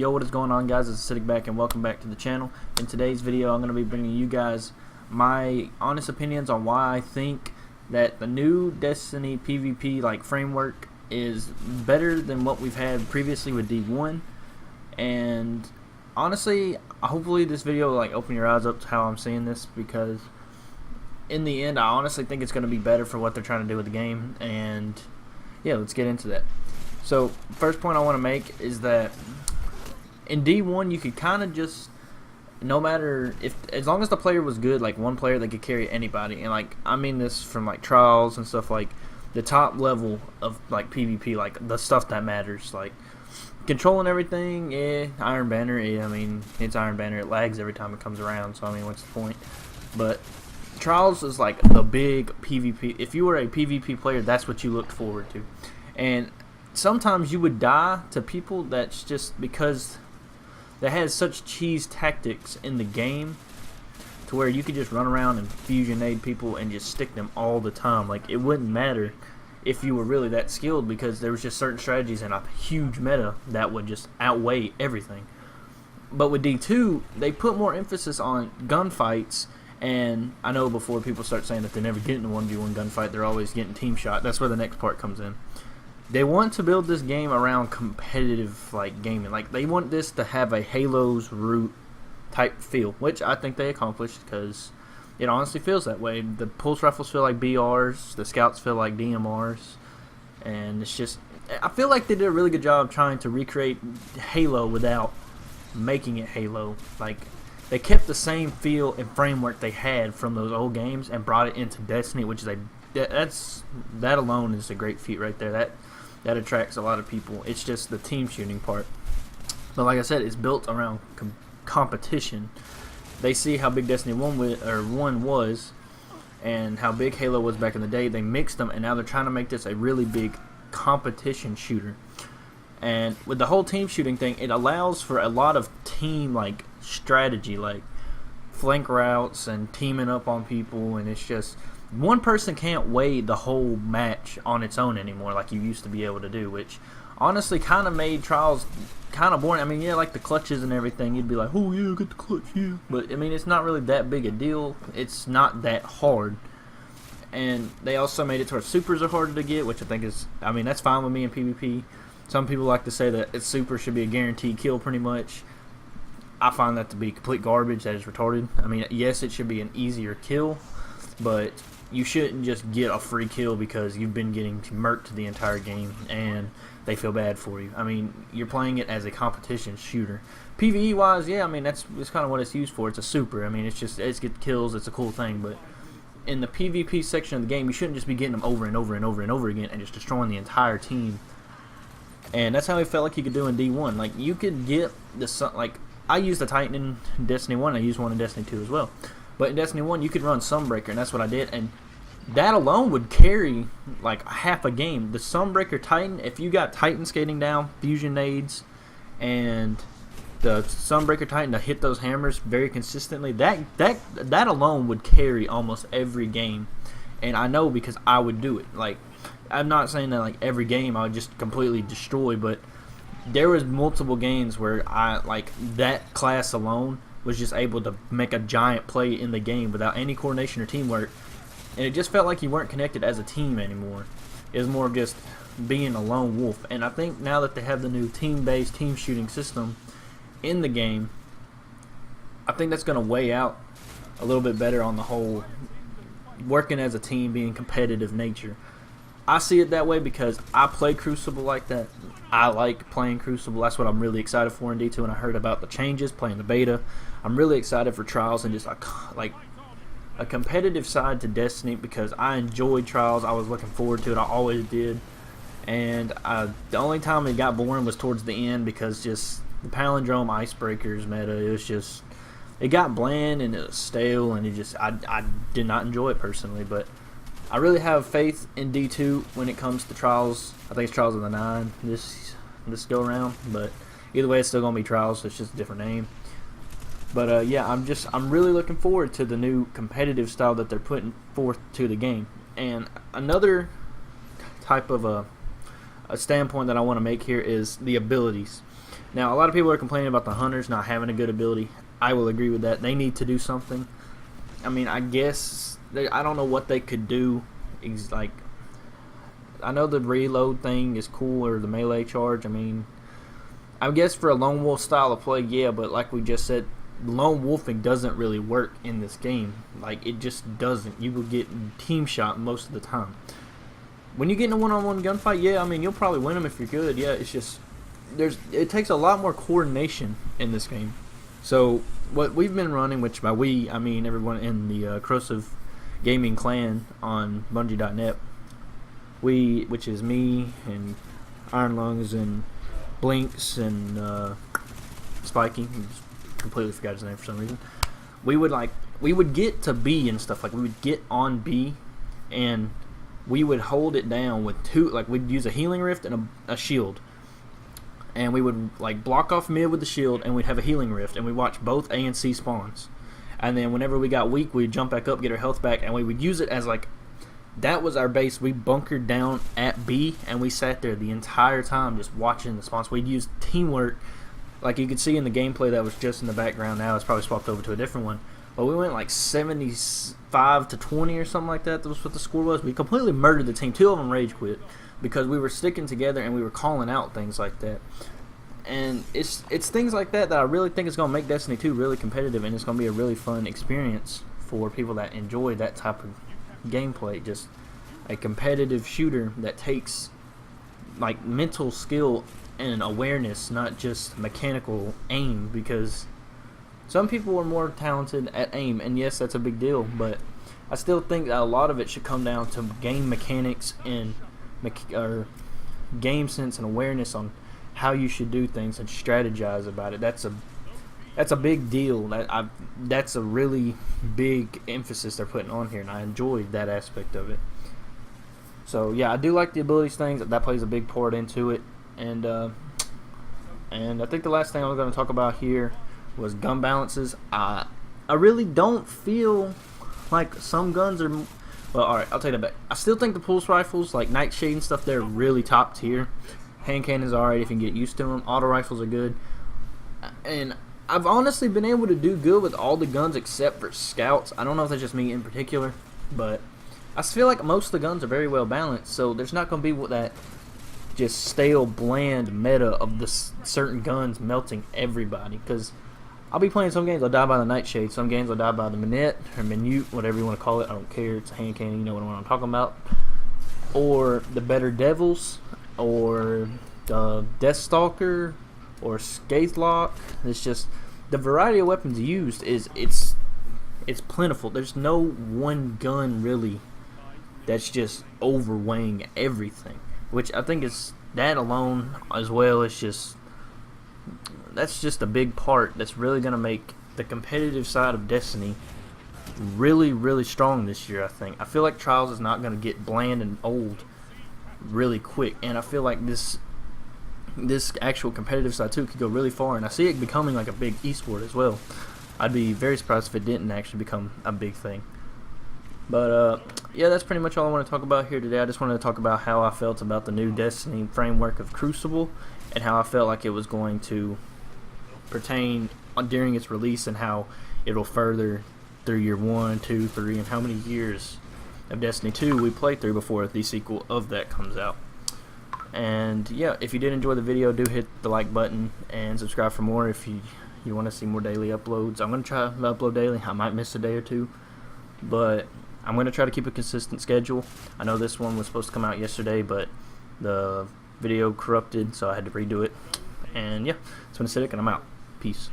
Yo, what is going on, guys? It's Acidic back and welcome back to the channel. In today's video, I'm going to be bringing you guys my honest opinions on why I think that the new Destiny PvP framework is better than what we've had previously with D1. And honestly, hopefully this video will open your eyes up to how I'm seeing this, because in the end I honestly think it's going to be better for what they're trying to do with the game. And yeah, let's get into that. So first point I want to make is that in D1 you could kind of just, no matter if, as long as the player was good, one player, they could carry anybody. And I mean this from trials and stuff, the top level of PvP, the stuff that matters, controlling everything. Iron Banner, I mean, it's Iron Banner, it lags every time it comes around, so I mean, what's the point? But trials is the big PvP. If you were a PvP player, that's what you looked forward to. And sometimes you would die to people that's just because they had such cheese tactics in the game to where you could just run around and fusion nade people and just stick them all the time. It wouldn't matter if you were really that skilled, because there was just certain strategies in a huge meta that would just outweigh everything. But with D2, they put more emphasis on gunfights. And I know before people start saying that they're never getting a 1v1 gunfight, they're always getting team shot. That's where the next part comes in. They want to build this game around competitive gaming. They want this to have a Halo's root type feel, which I think they accomplished, because it honestly feels that way. The pulse rifles feel like BRs, the scouts feel like DMRs, and it's just, I feel like they did a really good job trying to recreate Halo without making it Halo. They kept the same feel and framework they had from those old games and brought it into Destiny, which is that alone is a great feat right there. That attracts a lot of people. It's just the team shooting part. But like I said, it's built around competition. They see how big Destiny 1 was and how big Halo was back in the day. They mixed them, and now they're trying to make this a really big competition shooter. And with the whole team shooting thing, it allows for a lot of team strategy, flank routes and teaming up on people. And it's just, one person can't weigh the whole match on its own anymore like you used to be able to do, which honestly kind of made trials kind of boring. I mean, yeah, the clutches and everything, you'd be like, oh yeah, get the clutch, yeah. But I mean, it's not really that big a deal. It's not that hard. And they also made it to where supers are harder to get, which I think is, I mean, that's fine with me in PvP. Some people like to say that super should be a guaranteed kill pretty much. I find that to be complete garbage. That is retarded. I mean, yes, it should be an easier kill, but you shouldn't just get a free kill because you've been getting murked the entire game and they feel bad for you. I mean, you're playing it as a competition shooter. PvE wise, yeah, I mean, it's kind of what it's used for. It's a super. I mean, it's get kills. It's a cool thing. But in the PvP section of the game, you shouldn't just be getting them over and over and over and over again and just destroying the entire team. And that's how I felt like you could do in D1. You could get the I used the Titan in Destiny 1. I used one in Destiny 2 as well. But in Destiny 1, you could run Sunbreaker, and that's what I did. And that alone would carry half a game. The Sunbreaker Titan, if you got Titan skating down, fusion nades, and the Sunbreaker Titan to hit those hammers very consistently, that alone would carry almost every game. And I know, because I would do it. I'm not saying that every game I would just completely destroy, but there was multiple games where that class alone was just able to make a giant play in the game without any coordination or teamwork, and it just felt like you weren't connected as a team anymore. It was more of just being a lone wolf. And I think now that they have the new team-based team shooting system in the game, I think that's going to weigh out a little bit better on the whole working as a team, being competitive nature. I see it that way because I play Crucible like that. I like playing Crucible. That's what I'm really excited for in D2, and I heard about the changes, playing the beta. I'm really excited for Trials and just a competitive side to Destiny, because I enjoyed Trials. I was looking forward to it. I always did. And the only time it got boring was towards the end, because just the Palindrome Icebreakers meta, it got bland and it was stale, and I did not enjoy it personally. But I really have faith in D2 when it comes to Trials. I think it's Trials of the 9 this go around, but either way, it's still gonna be Trials. So it's just a different name. But yeah, I'm really looking forward to the new competitive style that they're putting forth to the game. And another type of a standpoint that I want to make here is the abilities. Now, a lot of people are complaining about the hunters not having a good ability. I will agree with that. They need to do something. I mean, I guess I don't know what they could do. Like, I know the reload thing is cool, or the melee charge. I mean, I guess for a lone wolf style of play, yeah, but like we just said, lone wolfing doesn't really work in this game. Like, it just doesn't. You will get team shot most of the time. When you get in a one-on-one gunfight, yeah, I mean, you'll probably win them if you're good. Yeah, it's just it takes a lot more coordination in this game. So what we've been running, which by we I mean everyone in the Crucible gaming clan on Bungie.net, which is me and Iron Lungs and Blinks and Spiky, completely forgot his name for some reason. We would get to B and stuff, like we would get on B and we would hold it down with we'd use a healing rift and a shield, and we would like block off mid with the shield, and we'd have a healing rift, and we'd watch both A and C spawns, and then whenever we got weak, we'd jump back up, get our health back, and we would use it as like, that was our base. We bunkered down at B, and we sat there the entire time just watching the spawns. We'd use teamwork, like you could see in the gameplay that was just in the background. Now it's probably swapped over to a different one, but we went like 75 to 20 or something like that. That was what the score was. We completely murdered the team. 2 of them rage quit because we were sticking together and we were calling out things like that. And it's things like that I really think is going to make Destiny 2 really competitive, and it's going to be a really fun experience for people that enjoy that type of gameplay. Just a competitive shooter that takes like mental skill and awareness, not just mechanical aim, because some people are more talented at aim, and yes, that's a big deal, but I still think that a lot of it should come down to game mechanics and game sense and awareness on how you should do things and strategize about it. That's a big deal. That's a really big emphasis they're putting on here, and I enjoyed that aspect of it. So yeah, I do like the abilities things. That plays a big part into it, and I think the last thing I was going to talk about here was gun balances. I really don't feel like some guns are. Well, alright, I'll take that back. I still think the pulse rifles, like Nightshade and stuff, they're really top tier. Hand cannons are alright if you can get used to them. Auto rifles are good. And I've honestly been able to do good with all the guns except for scouts. I don't know if that's just me in particular, but I feel like most of the guns are very well balanced, so there's not going to be that just stale, bland meta of the certain guns melting everybody. Because I'll be playing some games, I'll die by the Nightshade. Some games I'll die by the Minette, or Minute, whatever you want to call it. I don't care. It's a hand cannon, you know what I'm talking about. Or the Better Devils, or the Deathstalker, or Skaithlock. It's just, the variety of weapons used it's plentiful. There's no one gun really that's just overweighing everything, which I think is, that alone as well is just, that's just a big part that's really going to make the competitive side of Destiny really, really strong this year. I feel like Trials is not going to get bland and old really quick, and I feel like this actual competitive side too could go really far, and I see it becoming like a big esport as well. I'd be very surprised if it didn't actually become a big thing. But yeah, that's pretty much all I want to talk about here today. I just wanted to talk about how I felt about the new Destiny framework of Crucible, and how I felt like it was going to pertain during its release, and how it'll further through year 1, 2, 3, and how many years of Destiny 2 we play through before the sequel of that comes out. And yeah, if you did enjoy the video, do hit the like button and subscribe for more if you want to see more daily uploads. I'm going to try to upload daily. I might miss a day or two, but I'm going to try to keep a consistent schedule. I know this one was supposed to come out yesterday, but the video corrupted, so I had to redo it. And yeah, it's been Acidic, and I'm out. Peace.